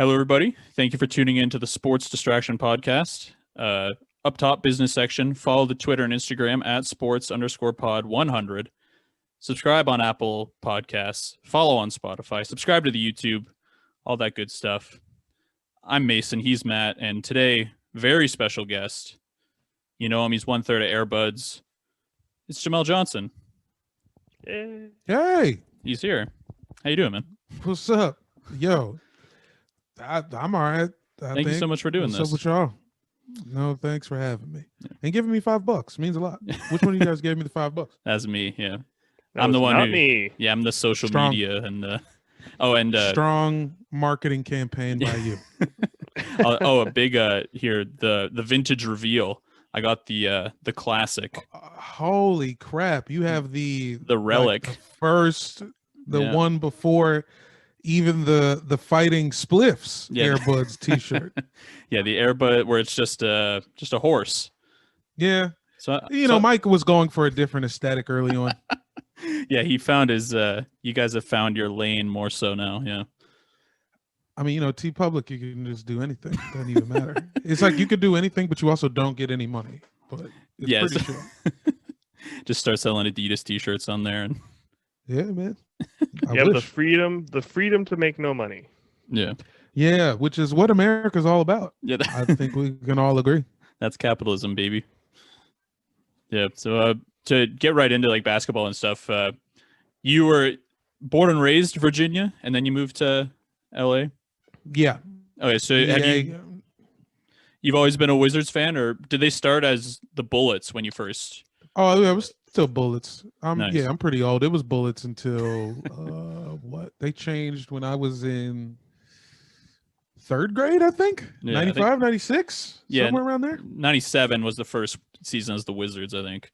Hello, everybody. Thank you for tuning in to the Sports Distraction Podcast. Up top, business section. Follow the Twitter and Instagram at sports_pod100. Subscribe on Apple Podcasts. Follow on Spotify. Subscribe to the YouTube. All that good stuff. I'm Mason. He's Matt. And today, very special guest. You know him. He's 1/3 of Airbuds. It's Jamel Johnson. Hey. He's here. How you doing, man? What's up? Yo. I'm all right. Thank you so much for doing this. What's up with y'all? No, thanks for having me. And giving me $5 means a lot. Which one of you guys gave me the $5? That's me, yeah. I'm the one not who, me. Yeah, I'm the social Strong. media and strong marketing campaign by you. a big here the vintage reveal. I got the classic. Holy crap! You have the relic, like the first, one before even the fighting spliffs Airbuds T-shirt. Yeah, the Airbud where it's just a horse. Yeah. So Mike was going for a different aesthetic early on. Yeah, he found his. You guys have found your lane more so now. Yeah. I mean, T Public, you can just do anything. It doesn't even matter. It's like you could do anything, but you also don't get any money. But it's pretty sure. Just start selling Adidas T-shirts on there, and yeah, man. You have the freedom to make no money. Yeah, which is what America's all about. Yeah, I think we can all agree. That's capitalism, baby. Yeah. So to get right into like basketball and stuff, you were born and raised Virginia, and then you moved to LA. Yeah. Okay, so you've always been a Wizards fan, or did they start as the Bullets when you first? Oh, yeah, it was still Bullets. Nice. Yeah, I'm pretty old. It was Bullets until what? They changed when I was in third grade, I think. 95, 96, somewhere around there. 97 was the first season as the Wizards, I think.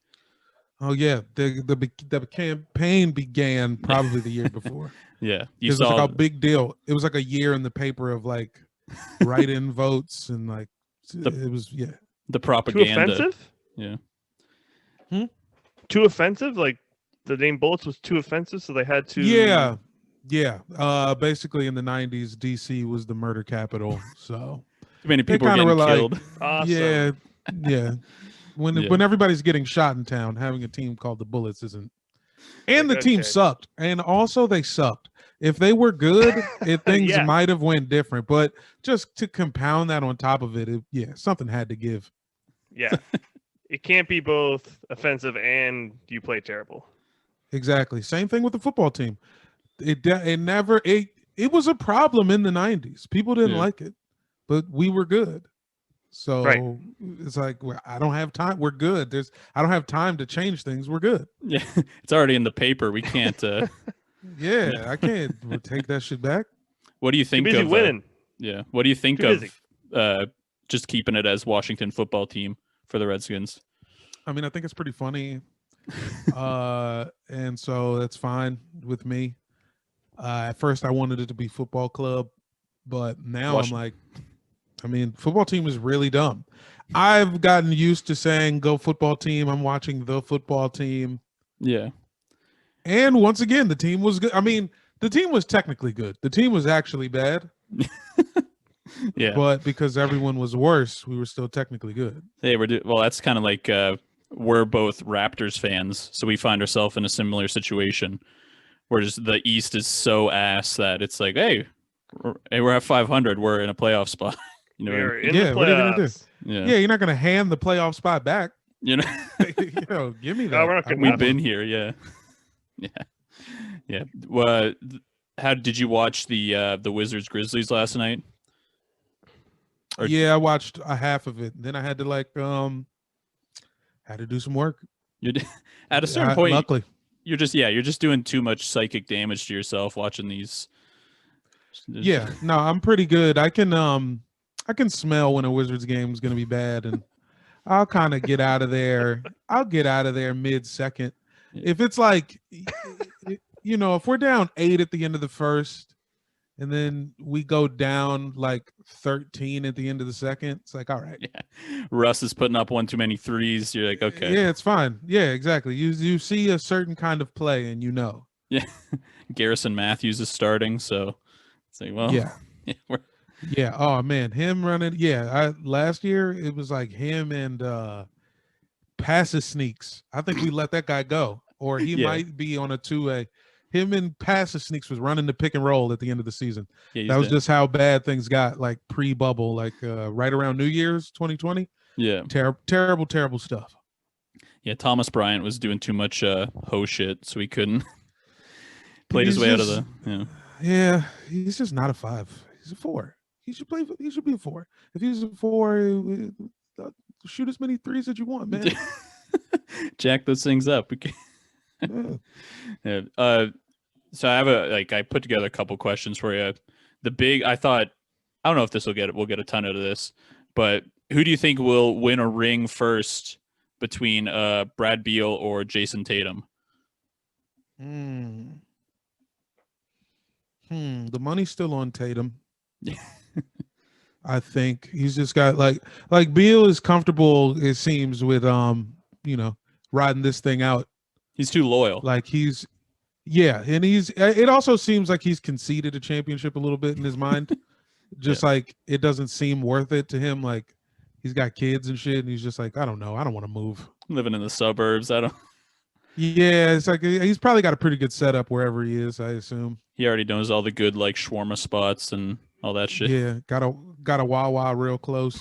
Oh yeah, the campaign began probably the year before. Yeah, it was like a big deal. It was like a year in the paper of like write-in votes and like it was the propaganda. Too offensive? Yeah. Too offensive? Like the name Bullets was too offensive, so they had to. Yeah. Basically, in the '90s, DC was the murder capital, so too many people were getting killed. Like, awesome. Yeah. When everybody's getting shot in town, having a team called the Bullets isn't. And the team sucked, and also they sucked. If they were good, things might have went different. But just to compound that on top of it, something had to give. Yeah, it can't be both offensive and you play terrible. Exactly. Same thing with the football team. It was a problem in the '90s. People didn't like it, but we were good. So it's like, I don't have time. We're good. I don't have time to change things. We're good. Yeah, it's already in the paper. We can't. I can't take that shit back. What do you think of winning? What do you think of just keeping it as Washington football team for the Redskins? I mean, I think it's pretty funny, and so that's fine with me. At first, I wanted it to be football club, but now I'm like. I mean, football team is really dumb. I've gotten used to saying go football team. I'm watching the football team. Yeah. And once again, the team was good. I mean, the team was technically good. The team was actually bad. Yeah. But because everyone was worse, we were still technically good. Hey, well, that's kind of like we're both Raptors fans, so we find ourselves in a similar situation where just the East is so ass that it's like, hey, we're at 500. We're in a playoff spot. You know, what are you gonna do? Yeah, you're not gonna hand the playoff spot back. You know, give me that. We've been here, yeah. Well, how did you watch the Wizards Grizzlies last night? I watched a half of it. Then I had to had to do some work. At a certain point, luckily, you're just doing too much psychic damage to yourself watching these. Yeah, no, I'm pretty good. I can smell when a Wizards game is going to be bad, and I'll kind of get out of there. I'll get out of there mid-second. If it's like, if we're down 8 at the end of the first, and then we go down like 13 at the end of the second, it's like, all right. Yeah. Russ is putting up one too many threes. You're like, okay. Yeah, it's fine. Yeah, exactly. You see a certain kind of play, and Yeah. Garrison Matthews is starting, so it's like, well, yeah. Yeah. Oh man, him running. Yeah. Last year it was like him and passes sneaks. I think we let that guy go, or he Yeah. might be on a 2A. Him and passes sneaks was running the pick and roll at the end of the season. Yeah, That was just how bad things got, like pre-bubble, like right around New Year's 2020. Yeah. Terrible stuff. Yeah, Thomas Bryant was doing too much ho shit, so he couldn't played his way out of the. Yeah, he's just not a 5. He's a 4. He should play. He should be a 4. If he's a 4, shoot as many threes as you want, man. Jack those things up. Yeah. So I have I put together a couple questions for you. I don't know if we'll get a ton out of this, but who do you think will win a ring first between Brad Beal or Jason Tatum? The money's still on Tatum. I think he's just got like Beal is comfortable, it seems, with riding this thing out. He's too loyal. Like and it also seems like he's conceded a championship a little bit in his mind. Just like it doesn't seem worth it to him. Like he's got kids and shit, and he's just like, I don't know, I don't want to move. Living in the suburbs, I don't. Yeah, it's like he's probably got a pretty good setup wherever he is, I assume. He already knows all the good like shawarma spots and all that shit. Yeah, got a Wawa real close.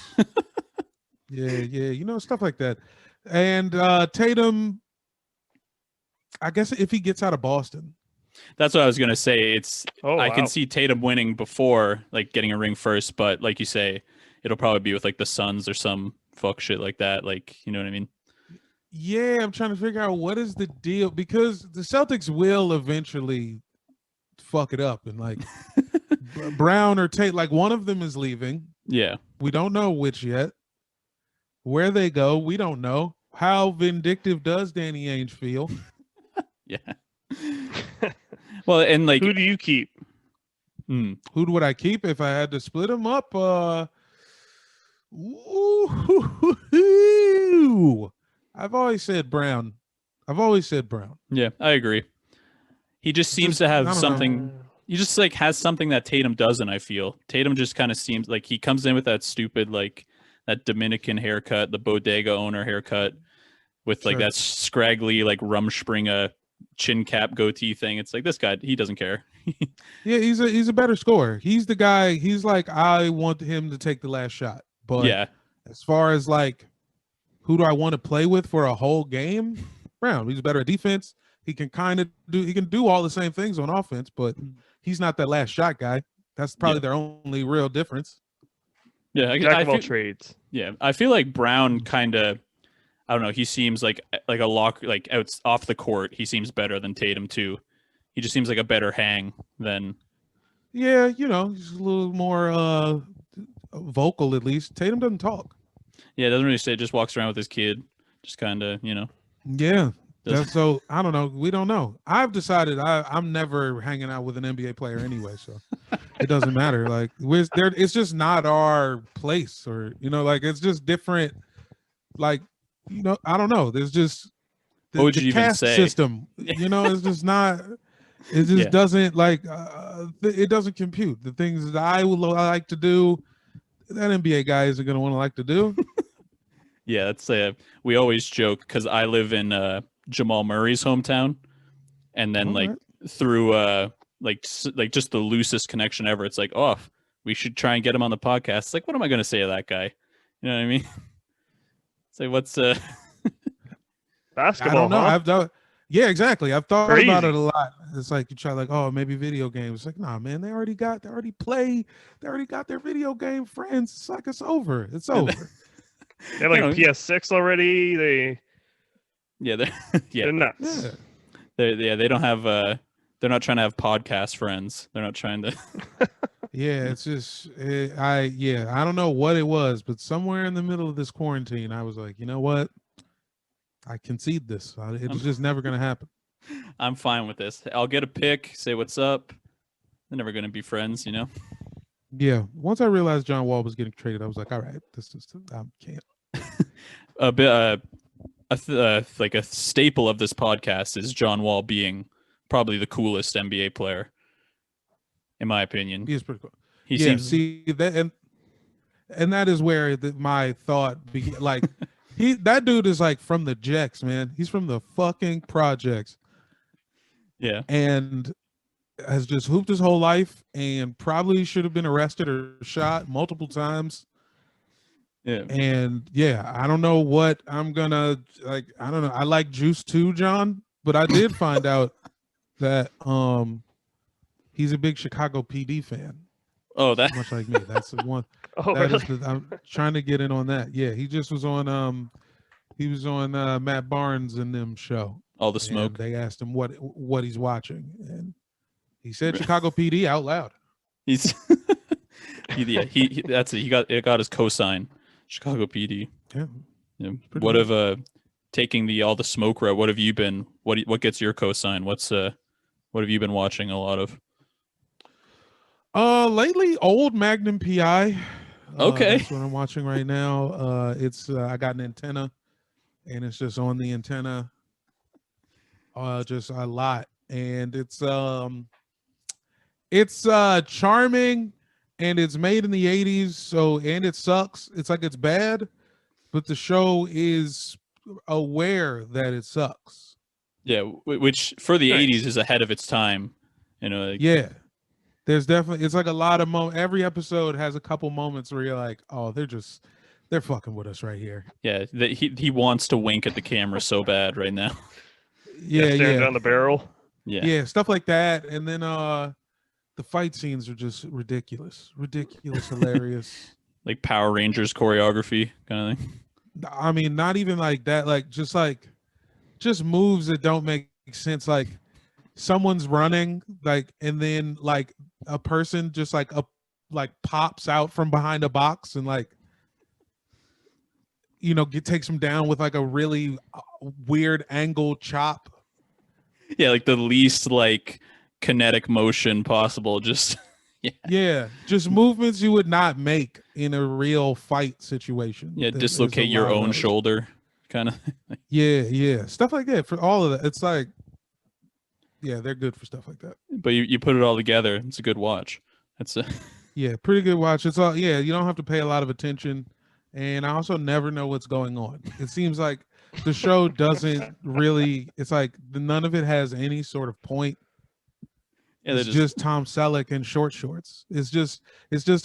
yeah, stuff like that. And Tatum, I guess if he gets out of Boston. That's what I was gonna say. I can see Tatum winning before like getting a ring first, but like you say, it'll probably be with like the Suns or some fuck shit like that. Like, you know what I mean? Yeah, I'm trying to figure out what is the deal, because the Celtics will eventually fuck it up, and like Brown or Tate, like one of them is leaving. Yeah. We don't know which yet. Where they go, we don't know. How vindictive does Danny Ainge feel? Yeah. Well, and like, who do you keep? Who would I keep if I had to split them up? I've always said Brown. Yeah, I agree. He just seems to have something. He just like has something that Tatum doesn't. I feel Tatum just kind of seems like he comes in with that stupid like that Dominican haircut, the bodega owner haircut, with like that scraggly like Rumspringa chin cap goatee thing. It's like this guy, he doesn't care. Yeah, he's a better scorer. He's the guy. He's like, I want him to take the last shot. But yeah, as far as like, who do I want to play with for a whole game? Brown. He's better at defense. He can do all the same things on offense, but he's not that last shot guy. That's probably their only real difference. Yeah, Jack of all trades. Yeah, I feel like Brown kind of, I don't know. He seems like a lock, like out off the court. He seems better than Tatum too. He just seems like a better hang than. Yeah, he's a little more vocal at least. Tatum doesn't talk. Yeah, doesn't really say. Just walks around with his kid. Just kind of, Yeah. So I don't know. We don't know. I've decided I'm never hanging out with an NBA player anyway, so it doesn't matter. Like it's just not our place, or like it's just different. Like I don't know. There's just what would you even caste say? System. It's just not. It just doesn't like. It doesn't compute the things that I would like to do. That NBA guy isn't going to want to like to do. Yeah, that's we always joke because I live in Jamal Murray's hometown, and then through like just the loosest connection ever, it's like, oh, we should try and get him on the podcast. It's like, what am I going to say to that guy? You know what I mean? Say what's basketball? I don't know. Huh? I've done. Yeah, exactly. I've thought Crazy. about it a lot. It's like you try like, oh, maybe video games. It's like, nah, man, they already got their video game friends. It's like it's over. It's over. They have like a PS6 already. They're nuts. Yeah. They don't have they're not trying to have podcast friends. They're not trying to. Yeah, it's just I don't know what it was, but somewhere in the middle of this quarantine, I was like, you know what? I concede this. It's just never going to happen. I'm fine with this. I'll get a pick, say what's up. They're never going to be friends, Yeah. Once I realized John Wall was getting traded, I was like, all right, this is I can't. A bit like a staple of this podcast is John Wall being probably the coolest NBA player, in my opinion. He is pretty cool. He Yeah, seems see that, and that is where my thought began. Like, that dude is like from the Jacks, man. He's from the fucking projects, yeah. and has just hooped his whole life, and probably should have been arrested or shot multiple times. Yeah. And yeah, I don't know what I'm gonna like. I don't know. I like Juice too, John, but I did find out that he's a big Chicago PD fan. Oh, that Much like me. That's the one. Oh, That is really? the. I'm trying to get in on that. Yeah, he just was on. He was on Matt Barnes and them show, all the and smoke. they asked him what he's watching, and he said Chicago PD out loud. He's he that's it. It got his cosign, Chicago PD. Yeah. Yeah. pretty What good. have taking the all the smoke route? What have you been? What gets your cosign? What have you been watching a lot of? Lately, old Magnum Pi. Okay. That's what I'm watching right now. It's I got an antenna, and it's just on the antenna. Just a lot, and it's charming, and it's made in the 80s. So, and it sucks. It's like it's bad, but the show is aware that it sucks. Yeah, which for the Nice. 80s is ahead of its time. You know, like, Yeah. There's definitely, it's like a lot of every episode has a couple moments where you're like, oh, they're fucking with us right here. yeah, he wants to wink at the camera so bad right now. Yeah, Staring yeah. down the barrel. Yeah. Yeah, stuff like that. And then the fight scenes are just ridiculous, hilarious. Like Power Rangers choreography kind of thing. I mean, not even like that, like just moves that don't make sense. Like someone's running, like, and then like a person just like pops out from behind a box and like, you know, takes him down with like a really weird angle chop. Yeah, like the least like kinetic motion possible. Just Yeah, just movements you would not make in a real fight situation. yeah, There's dislocate a your lot of own those. shoulder, kind of. Yeah, stuff like that. For all of that, it's like, yeah, they're good for stuff like that. But you put it all together. It's a good watch. That's a Yeah, pretty good watch. It's all, yeah, you don't have to pay a lot of attention, and I also never know what's going on. It seems like the show doesn't really. It's like none of it has any sort of point. yeah. It's just Tom Selleck in short shorts. It's just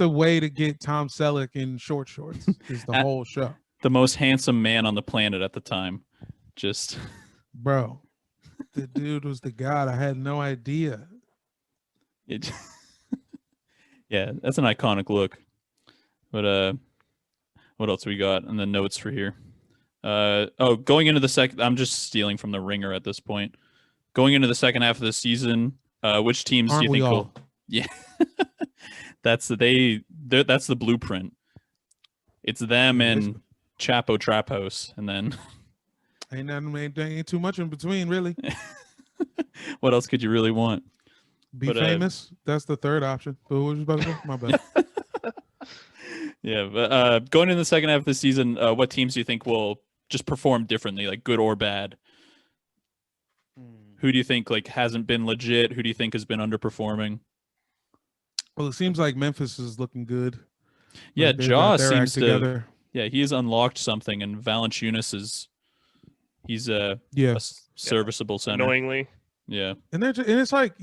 a way to get Tom Selleck in short shorts. Is the whole show. The most handsome man on the planet at the time. Just Bro, the dude was the god. I had no idea. it. Yeah, that's an iconic look. But what else we got in the notes for here? Going into the second, I'm just stealing from the Ringer at this point. Going into the second half of the season, which teams Aren't do you we think all? will? Yeah, that's the blueprint. It's them and Chapo Trap House, and then Ain't too much in between, really. what else could you really want? Be But, famous. That's the third option. But what was you about to say? My bad. Yeah, but going into the second half of the season, what teams do you think will just perform differently, like good or bad? Who do you think like hasn't been legit? Who do you think has been underperforming? Well, it seems like Memphis is looking good. Yeah, Like, they've got Jaw their act seems to. together. Yeah, he's unlocked something, and Valanciunas he's a Yeah, serviceable center. Annoyingly. Yeah, and it's like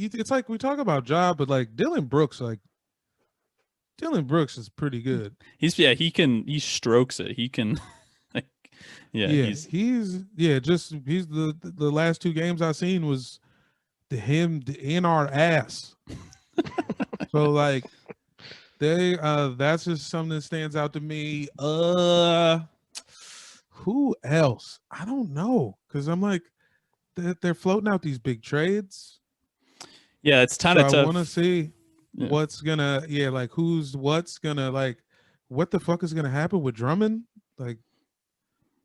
we talk about Ja, but like Dylan Brooks is pretty good. he strokes it. He can, like, he's the last two games I seen was him in our ass. So like that's just something that stands out to me. Who else? I don't know, because I'm like they're floating out these big trades. yeah. It's kind of I tough. want to see Yeah. what's gonna what the fuck is gonna happen with Drummond? Like,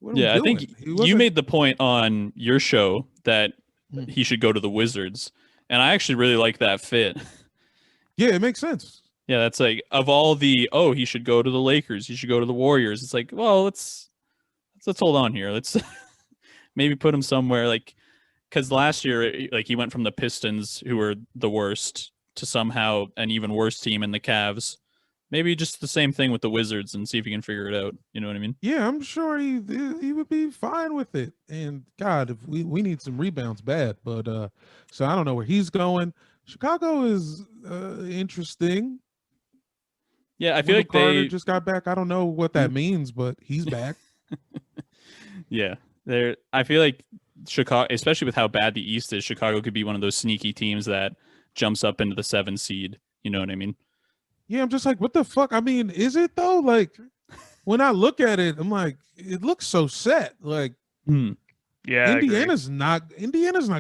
what are we Yeah, I doing? think He you wasn't- made the point on your show that Mm. he should go to the Wizards, and I actually really like that fit. Yeah, it makes sense. Yeah, that's like of all the he should go to the Lakers, he should go to the Warriors. It's like, well, let's hold on here. Let's maybe put him somewhere like because last year like he went from the Pistons, who were the worst, to somehow an even worse team in the Cavs. Maybe just the same thing with the Wizards and see if he can figure it out. You know what I mean? Yeah, I'm sure he would be fine with it. And God, if we need some rebounds bad, but so I don't know where he's going. Chicago is interesting. Yeah, I feel like Carter they just got back. I don't know what that means, but he's back. Yeah, I feel like Chicago, especially with how bad the East is, Chicago could be one of those sneaky teams that jumps up into the 7 seed. You know what I mean? Yeah, I'm just like, what the fuck? I mean, is it though? Like, when I look at it, I'm like, it looks so set. Like, Yeah, Indiana's not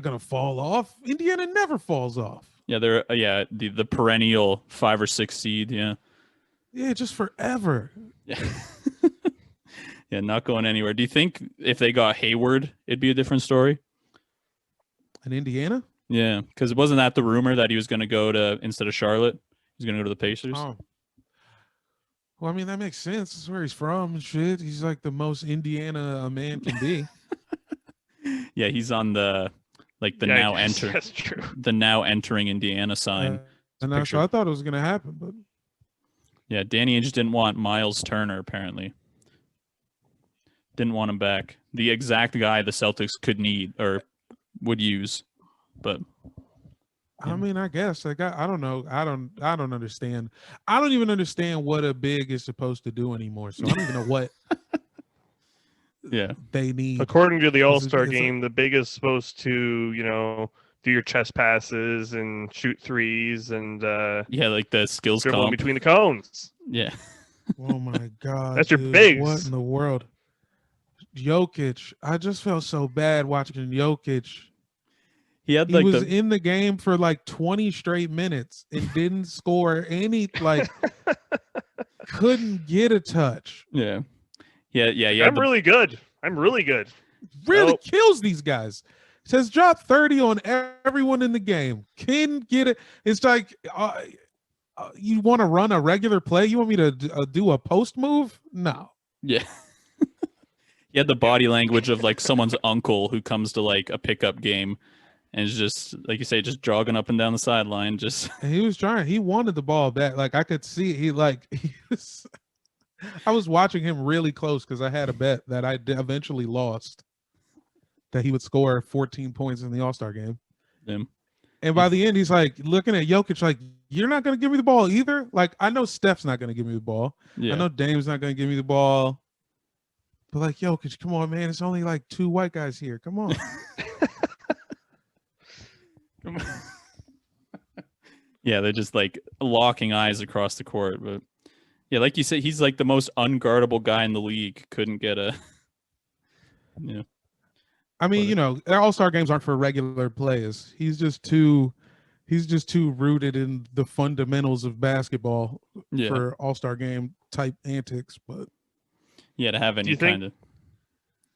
gonna fall off. Indiana never falls off. Yeah, they're the perennial 5 or 6 seed. Yeah, just forever. Yeah. Yeah, not going anywhere. Do you think if they got Hayward, it'd be a different story? In Indiana? Yeah, because wasn't that the rumor that he was going to go to, instead of Charlotte, he's going to go to the Pacers? Oh. Well, I mean, that makes sense. That's where he's from and shit. He's like the most Indiana a man can be. Yeah, he's on the That's true. The now entering Indiana sign. And so I thought it was going to happen, but yeah, Danny Ainge didn't want Miles Turner, apparently. Didn't want him back. The exact guy the Celtics could need or would use. But I mean, I guess I don't know. I don't understand. I don't even understand what a big is supposed to do anymore. So I don't even know what they need. According to the All-Star game, the big is supposed to, do your chest passes and shoot threes and like the skills dribble in between the cones. Yeah. Oh my God. That's your bigs. What in the world? Jokic. I just felt so bad watching Jokic. He was in the game for like 20 straight minutes and didn't score any, couldn't get a touch. Yeah. I'm really good. Really kills these guys. Says drop 30 on everyone in the game. Can get it. It's like, you want to run a regular play? You want me to do a post move? No. Yeah. He had the body language of like someone's uncle who comes to like a pickup game and is just, like you say, just jogging up and down the sideline. And he was trying. He wanted the ball back. Like I could see. I was watching him really close because I had a bet that I eventually lost that he would score 14 points in the All-Star game. Yeah. And by the end, he's like looking at Jokic like, you're not going to give me the ball either? Like, I know Steph's not going to give me the ball. Yeah. I know Dame's not going to give me the ball. But like, Jokic, come on, man. It's only like 2 white guys here. Come on. Yeah, they're just like locking eyes across the court. But yeah, like you said, he's like the most unguardable guy in the league. Couldn't get a. Yeah. I mean, All-Star games aren't for regular players. He's just too rooted in the fundamentals of basketball for All-Star game type antics. But yeah, to have any kind of.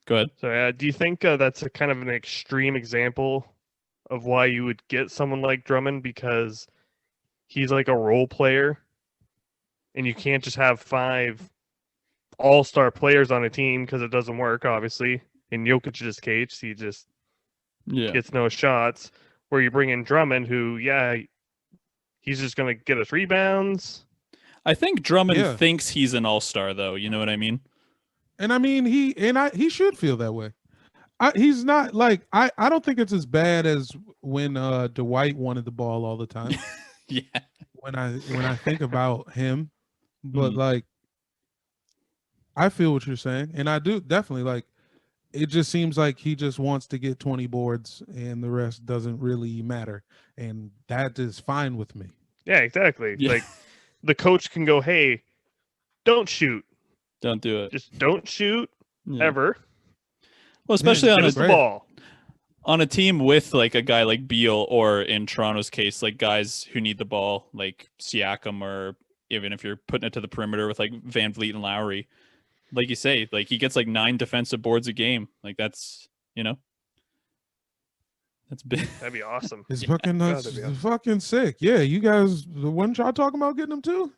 Go ahead. So, do you think that's a kind of an extreme example of why you would get someone like Drummond, because he's like a role player, and you can't just have 5 all-star players on a team because it doesn't work, obviously. In Jokic's case, he just gets no shots. Where you bring in Drummond, who, he's just going to get us rebounds. I think Drummond thinks he's an all-star, though. You know what I mean? And I mean, he should feel that way. He's not like, I don't think it's as bad as when Dwight wanted the ball all the time. Yeah. When I think about him, but like, I feel what you're saying, and I do definitely like. It just seems like he just wants to get 20 boards, and the rest doesn't really matter, and that is fine with me. Yeah, exactly. Yeah. Like, the coach can go, "Hey, don't shoot. Don't do it. Just don't shoot ever." Well, especially on the ball. On a team with like a guy like Beal, or in Toronto's case, like guys who need the ball, like Siakam, or even if you're putting it to the perimeter with like Van Vliet and Lowry, like you say, like he gets like 9 defensive boards a game. Like that's big. That'd be awesome. It's fucking sick. Yeah, you guys, the one y'all talking about getting them too?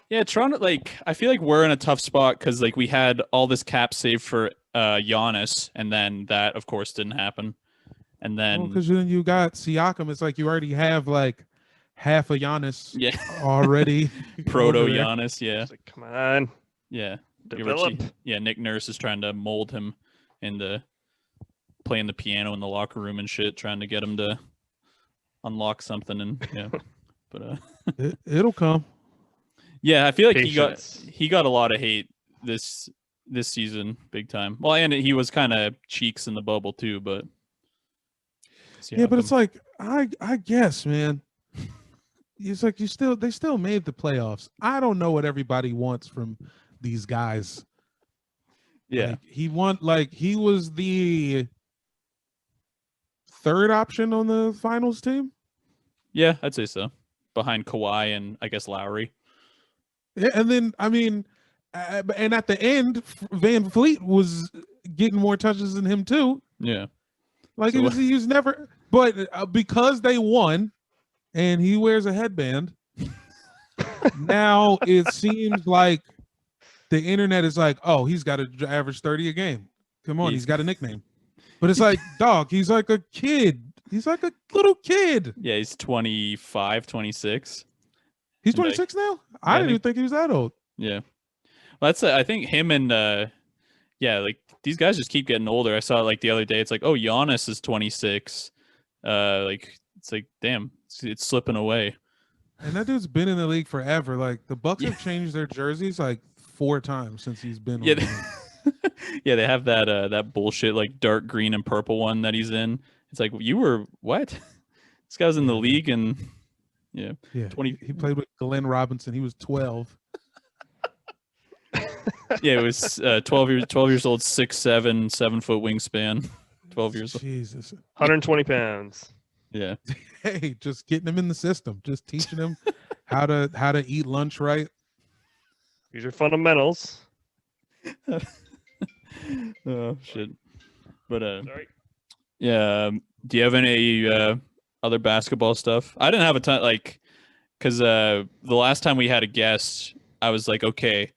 Yeah, Toronto. Like I feel like we're in a tough spot because like we had all this cap saved for Giannis, and then that of course didn't happen. And then because then you got Siakam, it's like you already have like half a Giannis Yeah. already. Proto over there. Giannis, yeah. It's like, come on, Yeah. develop. Yeah, Nick Nurse is trying to mold him into playing the piano in the locker room and shit, trying to get him to unlock something. And yeah, but It'll come. yeah, I feel like Patience. he got a lot of hate this season, big time. Well, and he was kind of cheeks in the bubble too, but Yeah, but it's like I guess, man. It's like they still made the playoffs. I don't know what everybody wants from these guys. yeah, He was the third option on the finals team. yeah, I'd say so. Behind Kawhi and I guess Lowry. Yeah, and then I mean, and at the end, Van Fleet was getting more touches than him too. Yeah, Like so, he was never, but because they won, and he wears a headband. Now it seems like the internet is like, oh, he's got to average 30 a game. Come on, he's got a nickname. But it's like, dog, he's like a kid. He's like a little kid. Yeah, he's 25, 26. He's 26 now? I didn't even think he was that old. Yeah. Well, that's I think him and yeah, like these guys just keep getting older. I saw it like the other day. It's like, oh, Giannis is 26. Like it's like, damn, it's slipping away. And that dude's been in the league forever. Like the Bucks have changed their jerseys like 4 times since he's been. Yeah, yeah, they have that bullshit like dark green and purple one that he's in. It's like, you were what? This guy's in the league and yeah, 20. He played with Glenn Robinson. He was 12. Yeah, it was 12 years old, 6'7", 7-foot wingspan. 12 years old. Jesus, 120 pounds. Yeah. Hey, just getting him in the system, just teaching him how to eat lunch right. These are fundamentals. Oh shit. But Sorry. yeah, do you have any other basketball stuff? I didn't have a ton, like, because the last time we had a guest, I was like, okay,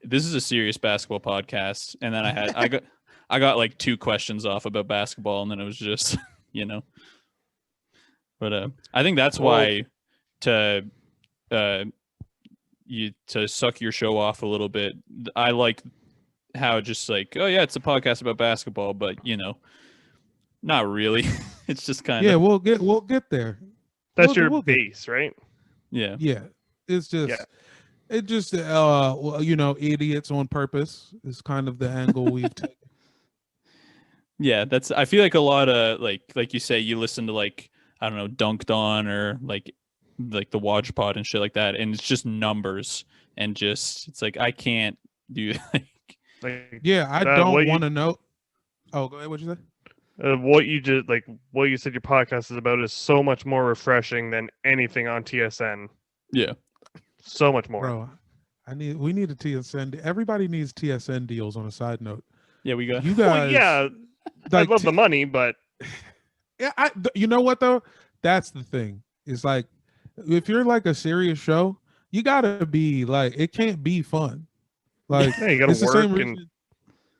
this is a serious basketball podcast, and then I got like 2 questions off about basketball, and then it was just but I think that's why to suck your show off a little bit, I like how just like, oh yeah, it's a podcast about basketball, but not really. It's just kind of, we'll get there. That's your base, right? Yeah. It's just it just idiots on purpose is kind of the angle we've taken. Yeah, I feel like a lot of like you say, you listen to like, I don't know, Dunked On or like the Watch Pod and shit like that, and it's just numbers and just, it's like I can't do I don't want to know. Oh, go ahead. What'd you say? What you did, like what you said your podcast is about, is so much more refreshing than anything on TSN. Yeah, so much more. Bro, we need a TSN. Everybody needs TSN deals. On a side note, yeah, we got you guys. Well, I love the money, but yeah, you know what though? That's the thing. It's like if you're like a serious show, you gotta be like, it can't be fun. Like you gotta work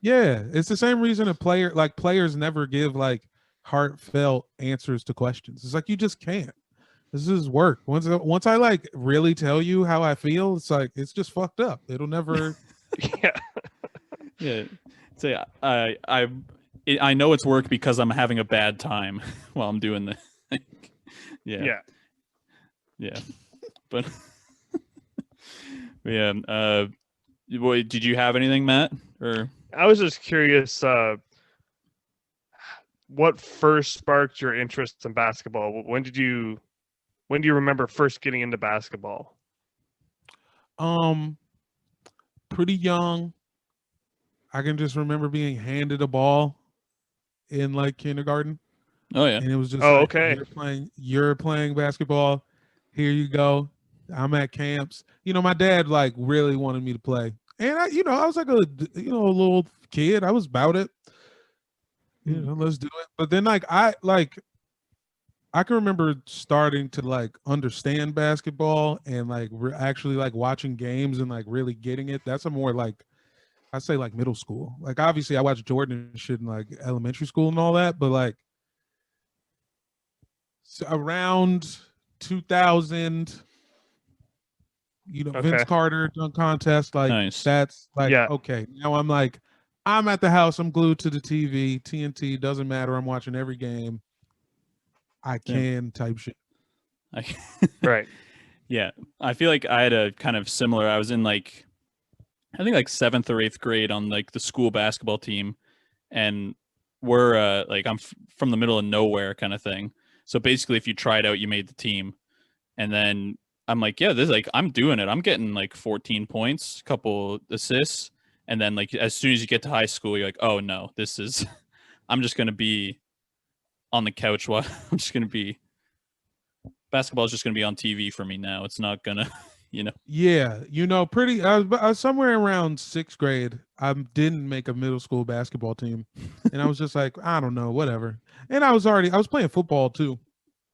it's the same reason players never give like heartfelt answers to questions. It's like, you just can't. This is work. Once I like really tell you how I feel, it's like, it's just fucked up. It'll never. yeah. Say I know it's work because I'm having a bad time while I'm doing the. Yeah. But yeah. Did you have anything, Matt? Or I was just curious, what first sparked your interest in basketball? When do you remember first getting into basketball? Pretty young. I can just remember being handed a ball in like kindergarten. Oh yeah. And it was just okay. You're playing basketball. Here you go. I'm at camps. My dad like really wanted me to play. And I was like a little kid. I was about it. Let's do it. But then I can remember starting to like understand basketball and like actually like watching games and like really getting it. That's a more like, I say like middle school. Like obviously I watched Jordan and shit in like elementary school and all that, but like around 2000, Vince Okay. Carter dunk contest. Like Nice. that's like Yeah. okay. Now I'm at the house. I'm glued to the TV. TNT doesn't matter. I'm watching every game. I Yeah. can type shit. Right. Yeah, I feel like I had a kind of similar. I was in like, I think like 7th or 8th grade on like the school basketball team, and we're like from the middle of nowhere kind of thing. So basically, if you tried out, you made the team, and then I'm like, yeah, this is like I'm doing it. I'm getting like 14 points, couple assists, and then like as soon as you get to high school, you're like, oh no, this is. I'm just gonna be on the couch while I'm just gonna be. Basketball is just gonna be on TV for me now. It's not gonna, Yeah, pretty. I was somewhere around 6th grade. I didn't make a middle school basketball team, and I was just like, I don't know, whatever. And I was playing football too,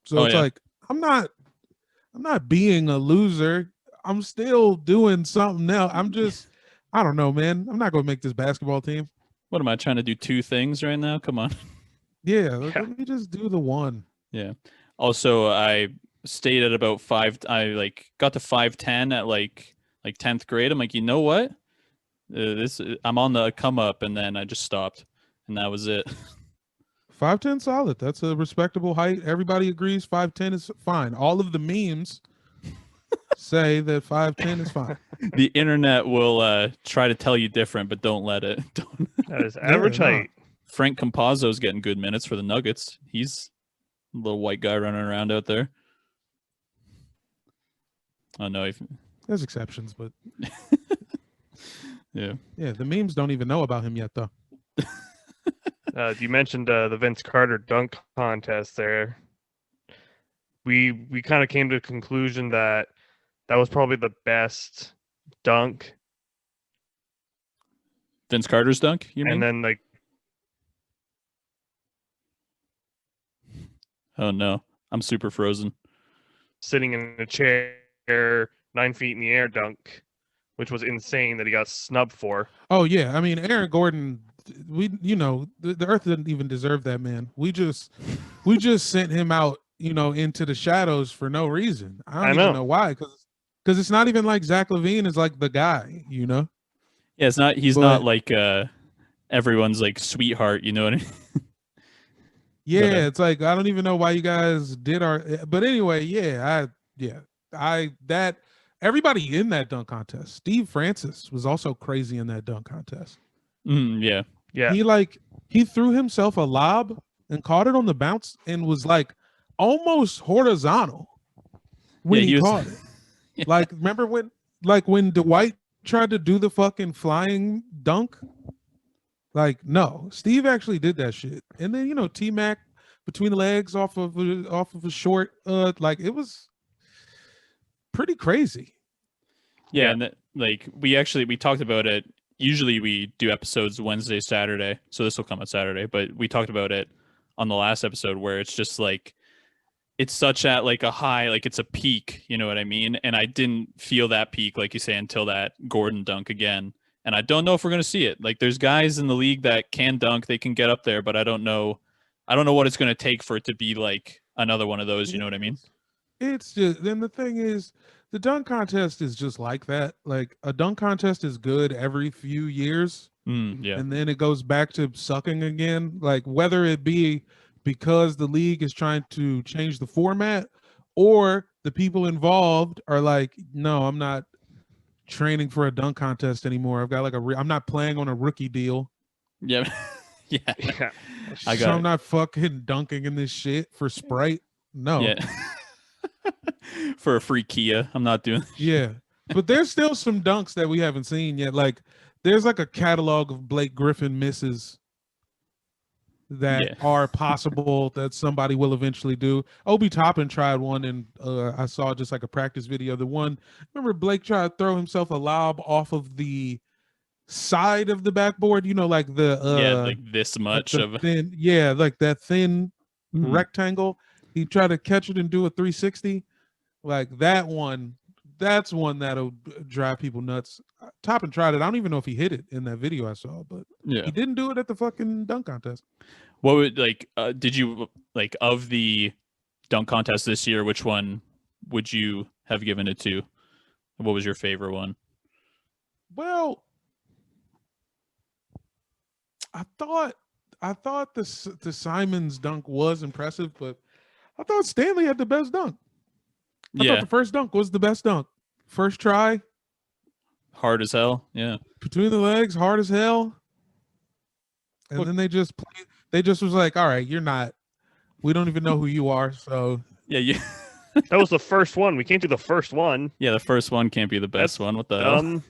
so Oh, it's yeah. like I'm not being a loser. I'm still doing something else. I don't know, man. I'm not gonna make this basketball team. What am I trying to do? 2 things right now? Come on. Yeah, Yeah. let me just do the one. Yeah. Also, I stayed at about 5. I like got to 5'10" at like 10th grade. I'm like, you know what? I'm on the come up, and then I just stopped, and that was it. 5'10" solid. That's a respectable height. Everybody agrees 5'10" is fine. All of the memes say that 5'10" is fine. The internet will try to tell you different, but don't let it. Don't. That is average no. height. Frank Compazzo's getting good minutes for the Nuggets. He's a little white guy running around out there. Oh no, There's exceptions, but yeah. yeah, the memes don't even know about him yet, though. You mentioned the Vince Carter dunk contest there. We kind of came to a conclusion that was probably the best dunk. Vince Carter's dunk, you mean? And then like, oh no, I'm super frozen. sitting in a chair 9 feet in the air dunk, which was insane that he got snubbed for. Oh yeah, I mean Aaron Gordon. The Earth didn't even deserve that man. We just sent him out, into the shadows for no reason. I don't even know why, because it's not even like Zach LaVine is like the guy, Yeah, it's not. He's not like everyone's like sweetheart. You know what I mean? Yeah, it's like I don't even know why you guys did but anyway, that everybody in that dunk contest. Steve Francis was also crazy in that dunk contest. Yeah. He threw himself a lob and caught it on the bounce and was like almost horizontal when he caught it. Yeah. Like remember when Dwight tried to do the fucking flying dunk? Like, no, Steve actually did that shit. And then, T-Mac between the legs off of a short, like it was pretty crazy. Yeah. And we talked about it. Usually we do episodes Wednesday, Saturday. So this will come out Saturday, but we talked about it on the last episode where it's just like, it's such at like a high, like it's a peak, you know what I mean? And I didn't feel that peak, like you say, until that Gordon dunk again. And I don't know if we're going to see it. Like there's guys in the league that can dunk, they can get up there, but I don't know what it's going to take for it to be like another one of those, you know what I mean? It's just, then the thing is, the dunk contest is just like that. Like a dunk contest is good every few years. Yeah. And then it goes back to sucking again. Like whether it be because the league is trying to change the format or the people involved are like, no, I'm not training for a dunk contest anymore. I've got like I'm not playing on a rookie deal. Yeah. Yeah. So I'm not fucking dunking in this shit for Sprite. No. Yeah. For a free Kia. I'm not doing Yeah. But there's still some dunks that we haven't seen yet. Like there's like a catalog of Blake Griffin misses that are possible that somebody will eventually do. Obi Toppin tried one, and I saw just like a practice video. The one, remember Blake tried to throw himself a lob off of the side of the backboard, like the like this much like of thin, like that thin rectangle. He tried to catch it and do a 360. Like that one, that's one that'll drive people nuts. Toppin tried it. I don't even know if he hit it in that video I saw, but he didn't do it at the fucking dunk contest. What would did you like of the dunk contest this year? Which one would you have given it to? What was your favorite one? Well, I thought the Simons dunk was impressive, but I thought Stanley had the best dunk. I thought the first dunk was the best dunk. First try, hard as hell. Yeah, between the legs, hard as hell. And Look, then they just played. They just was like, all right, you're not. We don't even know who you are. So yeah. that was the first one. We can't do the first one. Yeah, the first one can't be the best That's one. What the hell?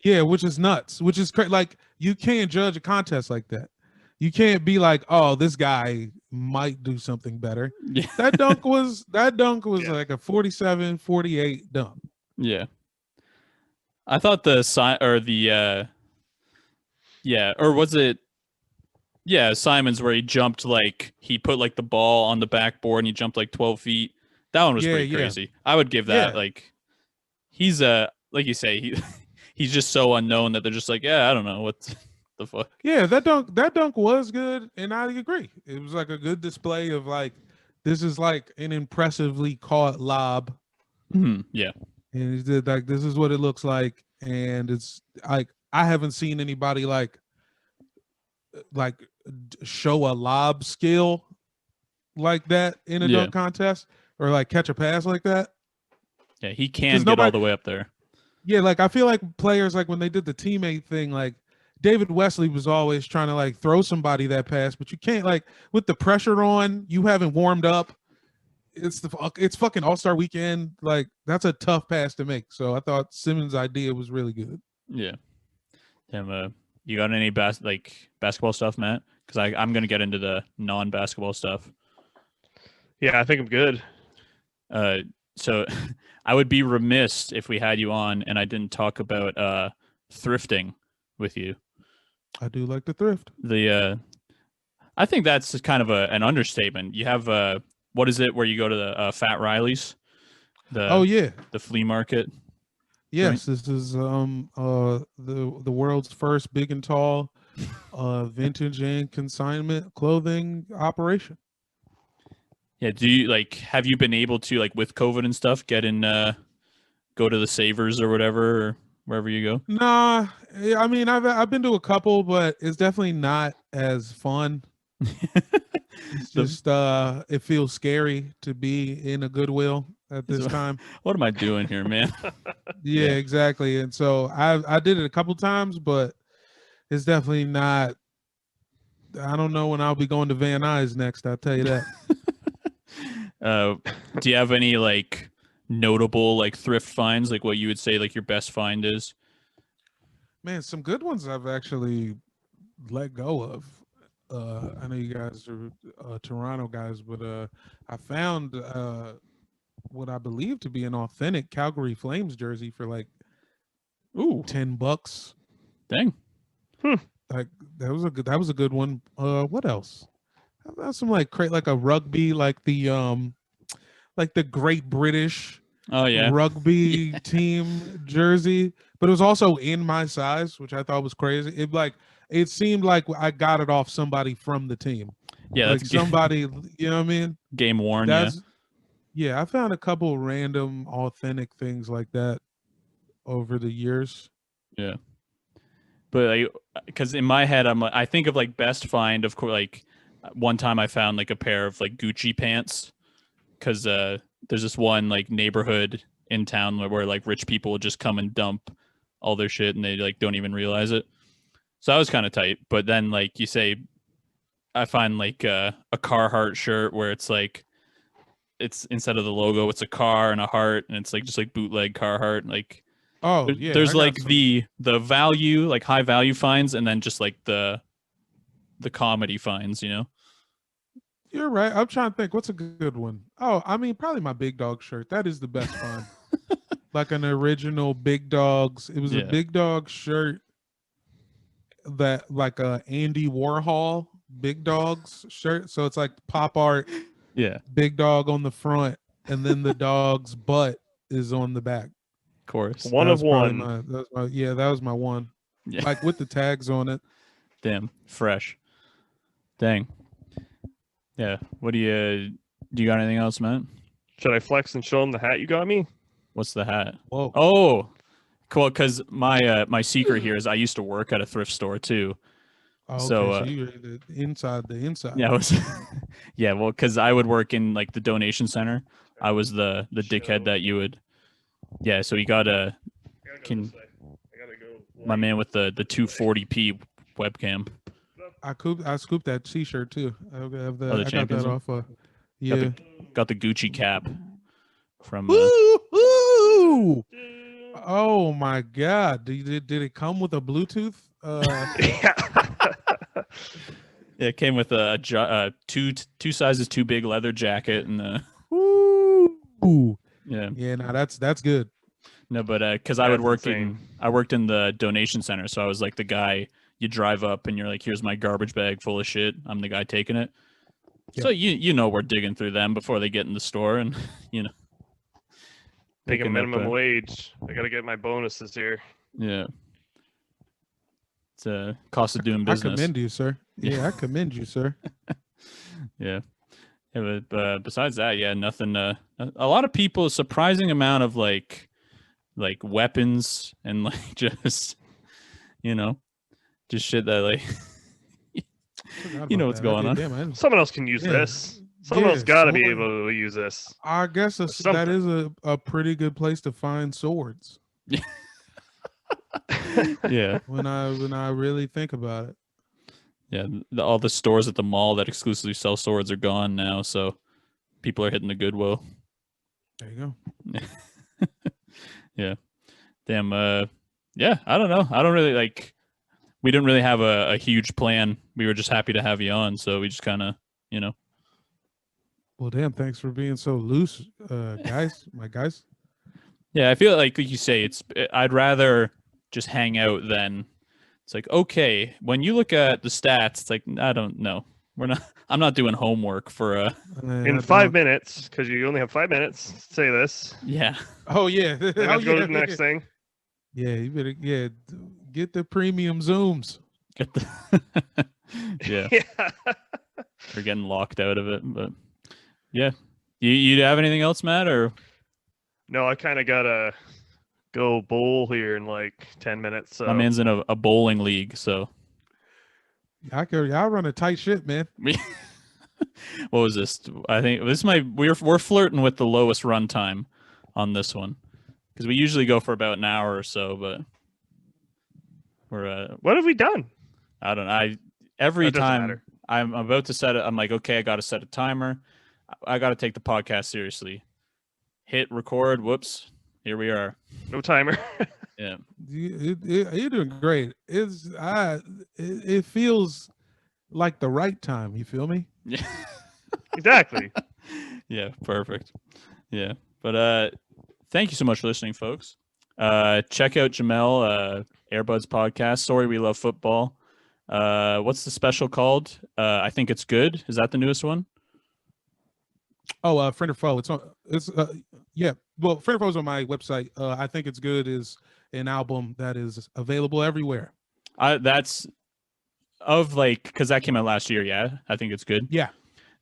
Yeah, which is nuts. Which is like you can't judge a contest like that. You can't be like, oh, this guy might do something better. Yeah. That dunk was Yeah. like a 47-48 dunk. Yeah. I thought or was it? Yeah, Simon's where he jumped like he put like the ball on the backboard and he jumped like 12 feet. That one was pretty crazy. I would give that like he's like you say he's just so unknown that they're just like, yeah, I don't know what the fuck. Yeah, that dunk was good, and I agree. It was like a good display of like this is like an impressively caught lob. Yeah. And he did like this is what it looks like, and it's like I haven't seen anybody like show a lob skill like that in a dunk contest or like catch a pass like that. Yeah, he can get all the way up there. Yeah, like I feel like players like when they did the teammate thing, like David Wesley was always trying to like throw somebody that pass, but you can't like with the pressure on, you haven't warmed up. It's fucking All-Star weekend. Like that's a tough pass to make. So I thought Simmons' idea was really good. Yeah. Damn, you got any basketball stuff, Matt? Because I'm gonna get into the non-basketball stuff. Yeah, I think I'm good. So I would be remiss if we had you on and I didn't talk about thrifting with you. I do like to thrift. I think that's kind of an understatement. You have what is it where you go to the Fat Riley's? The flea market. Yes, this is the world's first big and tall vintage and consignment clothing operation. Yeah, do you have you been able to with COVID and stuff get in go to the Savers or whatever or wherever you go? Nah, I mean I've been to a couple, but it's definitely not as fun. It's just it feels scary to be in a Goodwill at this time. What am I doing here, man? Yeah, exactly. And so I did it a couple times, but it's definitely not. I don't know when I'll be going to Van Nuys next. I'll tell you that. Do you have any notable thrift finds, what you would say your best find is? Man, some good ones I've actually let go of. I know you guys are Toronto guys, but I found what I believe to be an authentic Calgary Flames jersey for $10. Dang. Like that was a good one. What else? I've got some like a rugby, the Great British rugby team jersey, but it was also in my size, which I thought was crazy. It seemed like I got it off somebody from the team. Yeah, that's somebody, you know what I mean? Game worn. Yeah, I found a couple random authentic things like that over the years. Yeah, but because in my head I think of best find, of course. One time I found a pair of Gucci pants because there's this one neighborhood in town where rich people just come and dump all their shit and they don't even realize it. So I was kind of tight. But then you say, I find a Carhartt shirt where it's it's instead of the logo, it's a car and a heart, and it's just bootleg Carhartt. There's the value, high value finds, and then just the comedy finds, You're right. I'm trying to think what's a good one. Oh, I mean probably my Big Dog shirt. That is the best find. An original Big Dogs. It was a Big Dog shirt that a Andy Warhol Big Dogs shirt. So it's pop art. Yeah. Big Dog on the front, and then the dog's butt is on the back. Of course. One of one. That was my one. Yeah. With the tags on it. Damn, fresh. Dang. Yeah. What do you got anything else, man? Should I flex and show them the hat you got me? What's the hat? Whoa. Oh, cool. Because my secret here is I used to work at a thrift store too. Oh, okay, So, so you're the inside. Yeah, I was. Yeah, well, because I would work in like the donation center. I was the dickhead that you would. Yeah, so you got a my man with the 240p webcam. I scooped that T-shirt too. I have Oh, the I got Champions that one? off. Yeah. Got the Gucci cap from. Woo! Oh my God! Did it come with a Bluetooth? Yeah. Yeah, it came with two sizes too big leather jacket and Ooh. yeah. Yeah, no, that's good. No, but because I would That's work insane. I worked in the donation center, so I was like the guy you drive up and you're like, here's my garbage bag full of shit. I'm the guy taking it. So you know we're digging through them before they get in the store and you know Make a picking up, minimum wage. I gotta get my bonuses here. Yeah. It's a cost of doing business. I commend you, sir. Yeah. Yeah, I commend you, sir. Yeah. Yeah, but besides that, yeah, nothing. A lot of people, a surprising amount of like weapons and like just, you know, just shit that like, Forgot you know about what's that. going on. Damn, I didn't- Someone else can use Yeah. this. Someone else Yeah, gotta be sword. able to use this. I guess that Something. is a pretty good place to find swords Yeah. when I really think about it. Yeah. All the stores at the mall that exclusively sell swords are gone now. So people are hitting the Goodwill. There you go. Yeah. Damn. Yeah. I don't know. I don't really like. We didn't really have a huge plan. We were just happy to have you on, so we just kind of, you know. Well, damn, thanks for being so loose, guys. My guys. Yeah, I feel like you say I'd rather just hang out than it's like, okay, when you look at the stats, it's like I don't know. I'm not doing homework for In 5 minutes, because you only have 5 minutes. Say this. yeah. Oh yeah. Then Oh, let's go yeah. to the next thing. Yeah, you better get the premium zooms. Get the yeah. Yeah. We're getting locked out of it, but yeah. You have anything else, Matt, or No, I kind of gotta go bowl here in like 10 minutes. So my man's in a bowling league, so Y'all run a tight ship, man. what was this? I think this might we're flirting with the lowest run time on this one because we usually go for about an hour or so, but we're what have we done? I don't know. Every That doesn't time matter. I'm about to set it, I'm like, okay, I got to set a timer. I got to take the podcast seriously. Hit record. Whoops. Here we are. No timer. Yeah. You're doing great. It feels like the right time. You feel me? Yeah. Exactly. Yeah. Perfect. Yeah. But thank you so much for listening, folks. Check out Jamel Airbuds podcast. Sorry, we love football. What's the special called? I think it's good. Is that the newest one? Oh, friend or foe. Yeah. Well, friend or foe's on my website. I think it's good is an album that is available everywhere. That's of like because that came out last year. Yeah, I think it's good. Yeah.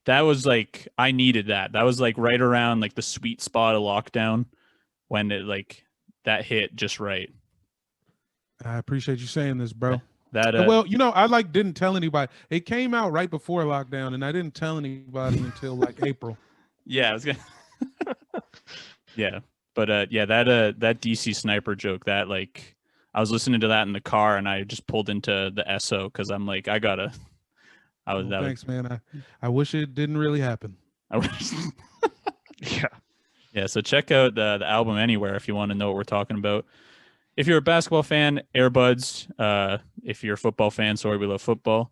That was like I needed that. That was like right around like the sweet spot of lockdown when it like that hit just right. I appreciate you saying this, bro. That Well, I didn't tell anybody. It came out right before lockdown, and I didn't tell anybody until like April. yeah, I was gonna yeah, but yeah, that DC sniper joke that like I was listening to that in the car and I just pulled into the SO because I'm like Thanks, man. I wish it didn't really happen. Yeah. Yeah, so check out the album anywhere if you want to know what we're talking about. If you're a basketball fan, Airbuds. If you're a football fan, sorry, we love football.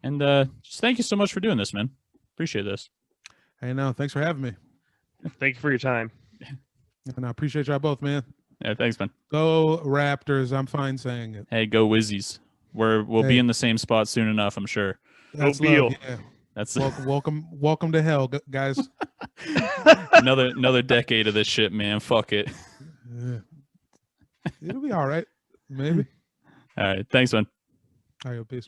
And just thank you so much for doing this, man. Appreciate this. Hey, no, thanks for having me. Thank you for your time. And I appreciate y'all both, man. Yeah, thanks, man. Go Raptors. I'm fine saying it. Hey, go Wizzies. We'll be in the same spot soon enough, I'm sure. That's Beal. love, yeah. That's Welcome to hell, guys. another decade of this shit, man. Fuck it. Yeah. It'll be all right. Maybe. All right, thanks, man. All right, peace.